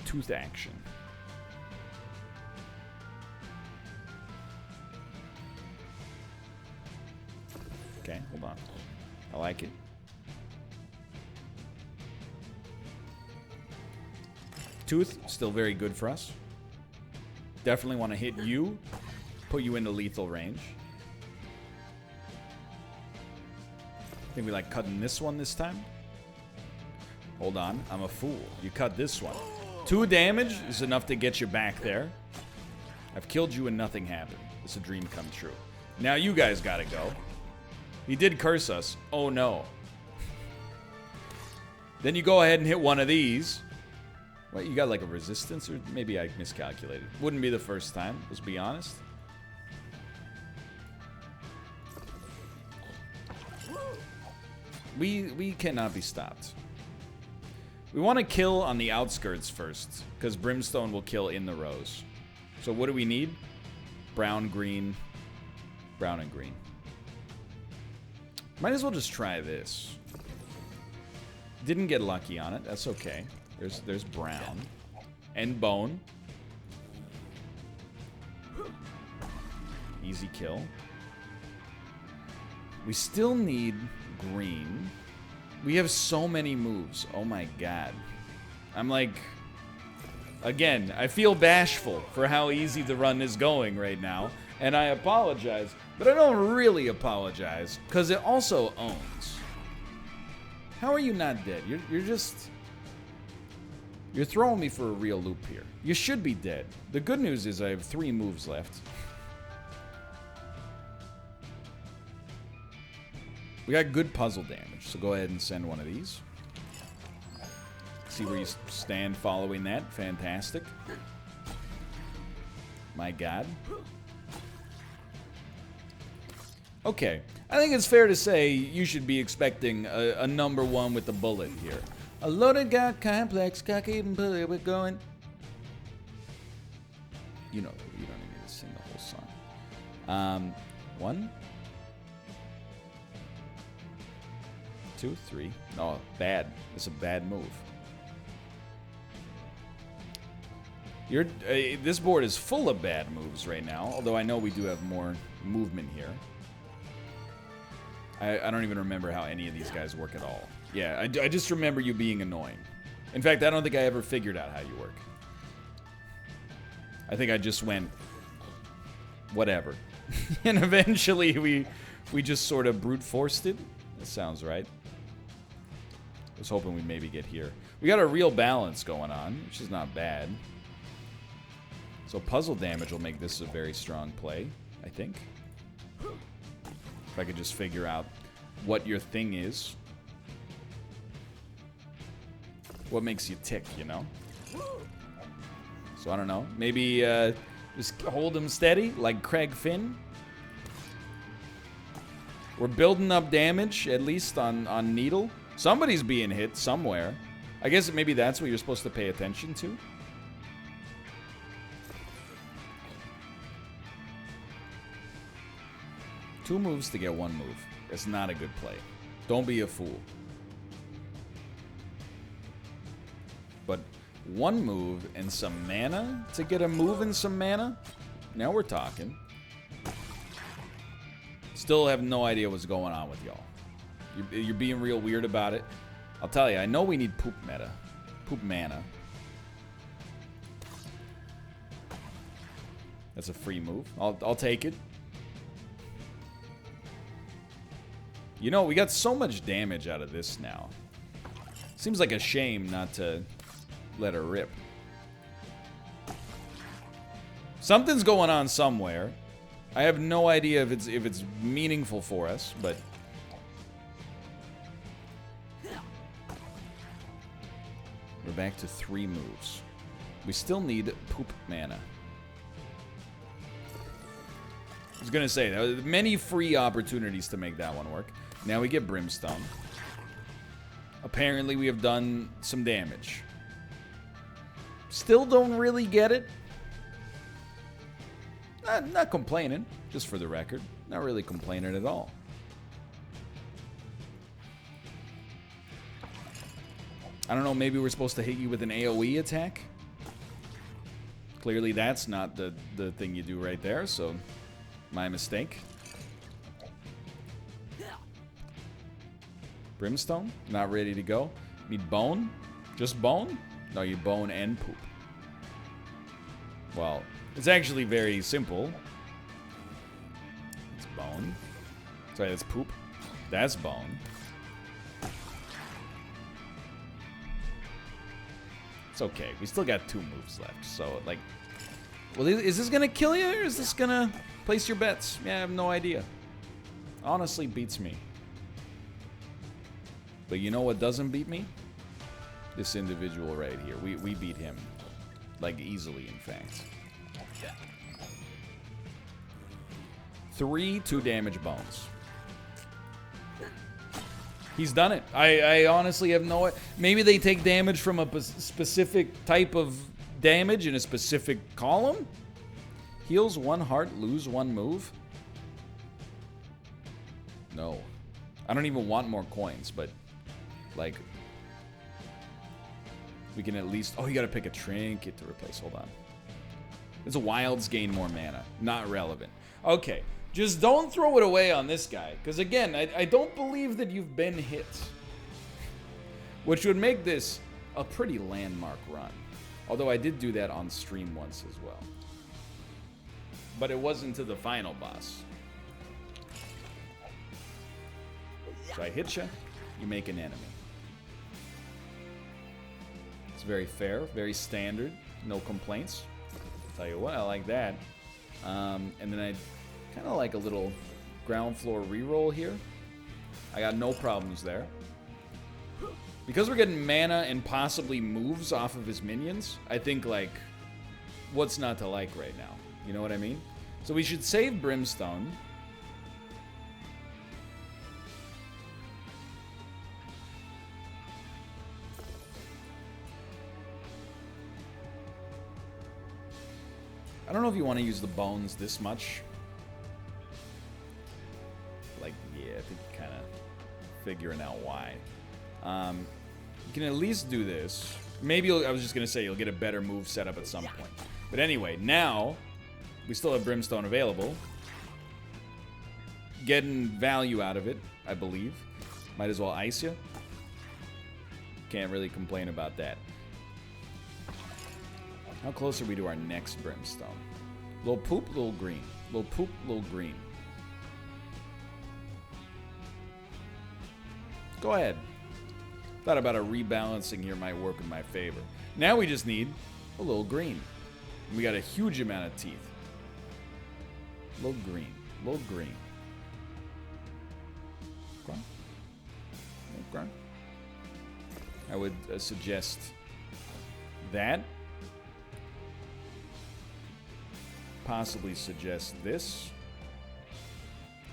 tooth action. Okay, hold on. I like it. Tooth, still very good for us. Definitely want to hit you. Put you into lethal range. I think we like cutting this one this time. Hold on, I'm a fool. You cut this one. 2 damage is enough to get you back there. I've killed you and nothing happened. It's a dream come true. Now you guys gotta go. He did curse us. Oh no. Then you go ahead and hit one of these. What, you got like a resistance? Or maybe I miscalculated. Wouldn't be the first time, let's be honest. We cannot be stopped. We want to kill on the outskirts first, because Brimstone will kill in the rows. So what do we need? Brown, green, brown and green. Might as well just try this. Didn't get lucky on it, that's okay. There's brown. And bone. Easy kill. We still need green. We have so many moves. Oh my god. I'm like... Again, I feel bashful for how easy the run is going right now. And I apologize. But I don't really apologize. Because it also owns. How are you not dead? You're just... You're throwing me for a real loop here. You should be dead. The good news is I have 3 moves left. We got good puzzle damage, so go ahead and send one of these. See where you stand following that. Fantastic. My god. Okay. I think it's fair to say you should be expecting a number 1 with the bullet here. A loaded got complex, cocky and bully, we're going. You know, you don't even need to sing the whole song. 1, 2, 3. No, bad. It's a bad move. This board is full of bad moves right now, although I know we do have more movement here. I don't even remember how any of these guys work at all. Yeah, I just remember you being annoying. In fact, I don't think I ever figured out how you work. I think I just went, whatever. And eventually we just sort of brute forced it. That sounds right. I was hoping we'd maybe get here. We got a real balance going on, which is not bad. So puzzle damage will make this a very strong play, I think. If I could just figure out what your thing is. What makes you tick, you know? So I don't know. Maybe just hold him steady, like Craig Finn. We're building up damage, at least on Needle. Somebody's being hit somewhere. I guess maybe that's what you're supposed to pay attention to. Two moves to get 1 move. That's not a good play. Don't be a fool. But 1 move and some mana to get a move and some mana? Now we're talking. Still have no idea what's going on with y'all. You're being real weird about it. I'll tell you, I know we need poop meta. Poop mana. That's a free move. I'll take it. You know, we got so much damage out of this now. Seems like a shame not to let her rip. Something's going on somewhere. I have no idea if it's meaningful for us, but we're back to 3 moves. We still need poop mana. I was gonna say, there were many free opportunities to make that one work. Now we get Brimstone. Apparently we have done some damage. Still don't really get it. Not complaining, just for the record. Not really complaining at all. I don't know, maybe we're supposed to hit you with an AoE attack? Clearly that's not the thing you do right there, so my mistake. Brimstone? Not ready to go. Need bone? Just bone? No, you bone and poop. Well, it's actually very simple. It's bone. Sorry, that's poop. That's bone. It's okay. We still got 2 moves left. So, like... Well, is this gonna kill you, or is this gonna place your bets? Yeah, I have no idea. Honestly, beats me. But you know what doesn't beat me? This individual right here. We beat him. Like, easily, in fact. 3 2-damage bones. He's done it. I honestly have no... Maybe they take damage from a specific type of damage in a specific column? Heals 1 heart, lose 1 move? No. I don't even want more coins, but... Like... We can at least... Oh, you gotta pick a trinket to replace. Hold on. It's a wilds gain more mana. Not relevant. Okay. Just don't throw it away on this guy. Because again, I don't believe that you've been hit. Which would make this a pretty landmark run. Although I did do that on stream once as well. But it wasn't to the final boss. So I hit you, you make an enemy. It's very fair, very standard, no complaints. Tell you what, I like that. And then I kind of like a little ground floor reroll here. I got no problems there. Because we're getting mana and possibly moves off of his minions, I think, like, what's not to like right now? You know what I mean? So we should save Brimstone. I don't know if you want to use the bones this much. Like, yeah, I think you're kind of figuring out why. You can at least do this. Maybe I was just going to say you'll get a better move set up at some point. But anyway, now we still have Brimstone available. Getting value out of it, I believe. Might as well ice you. Can't really complain about that. How close are we to our next Brimstone? Little poop, little green. Little poop, little green. Go ahead. Thought about a rebalancing here might work in my favor. Now we just need a little green. We got a huge amount of teeth. Little green. Little green. Okay. Okay. I would suggest that. Possibly suggest this.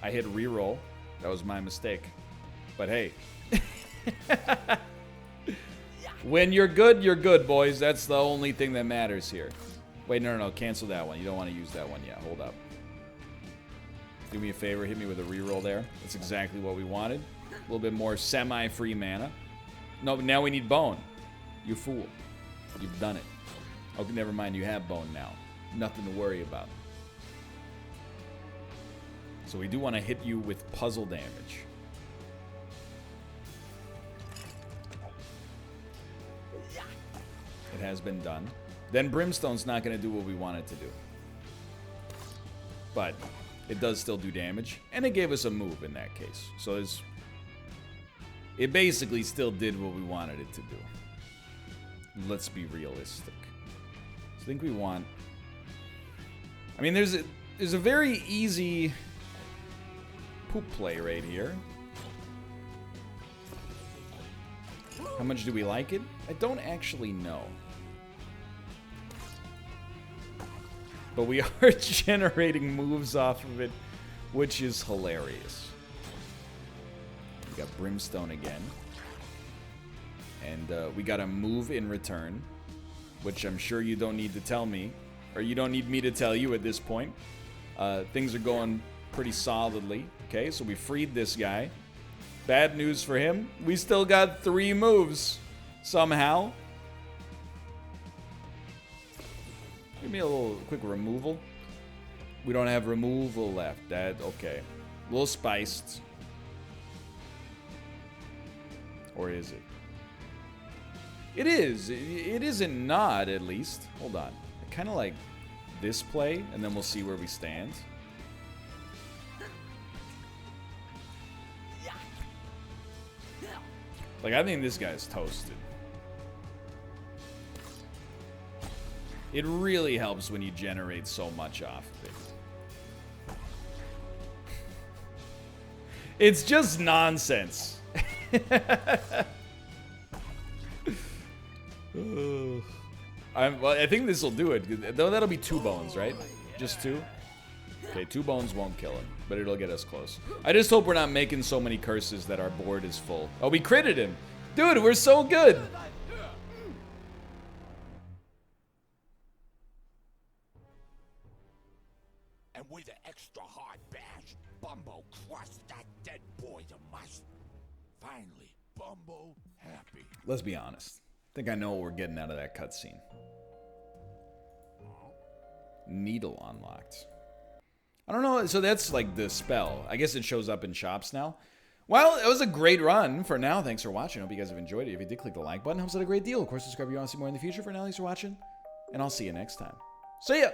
I hit reroll. That was my mistake. But hey. When you're good, boys. That's the only thing that matters here. Wait, no. Cancel that one. You don't want to use that one yet. Hold up. Do me a favor. Hit me with a reroll there. That's exactly what we wanted. A little bit more semi-free mana. No, but now we need bone. You fool. You've done it. Okay, never mind. You have bone now. Nothing to worry about. So we do want to hit you with puzzle damage. It has been done. Then Brimstone's not going to do what we want it to do. But it does still do damage. And it gave us a move in that case. So it basically still did what we wanted it to do. Let's be realistic. So I think we want... I mean, there's a very easy poop play right here. How much do we like it? I don't actually know. But we are generating moves off of it, which is hilarious. We got Brimstone again. And we got a move in return, which I'm sure you don't need to tell me. Or you don't need me to tell you at this point. Things are going pretty solidly. Okay, so we freed this guy. Bad news for him. We still got 3 moves. Somehow. Give me a little quick removal. We don't have removal left. Okay. A little spiced. Or is it? It is. It isn't not, at least. Hold on. I kind of like this play, and then we'll see where we stand. Like, I think this guy's toasted. It really helps when you generate so much off of it. It's just nonsense. Well, I think this will do it. Though that'll be 2 bones, right? Just 2? Okay, 2 bones won't kill him, but it'll get us close. I just hope we're not making so many curses that our board is full. Oh, we critted him. Dude, we're so good. And with an extra hard bash, Bumbo crushed that dead boy to mush. Finally, Bumbo happy. Let's be honest. I think I know what we're getting out of that cutscene. Needle unlocked. I don't know. So that's like the spell. I guess it shows up in shops now. Well, it was a great run for now. Thanks for watching. Hope you guys have enjoyed it. If you did, click the like button. Helps out a great deal. Of course, subscribe if you want to see more in the future. For now, thanks for watching. And I'll see you next time. See ya!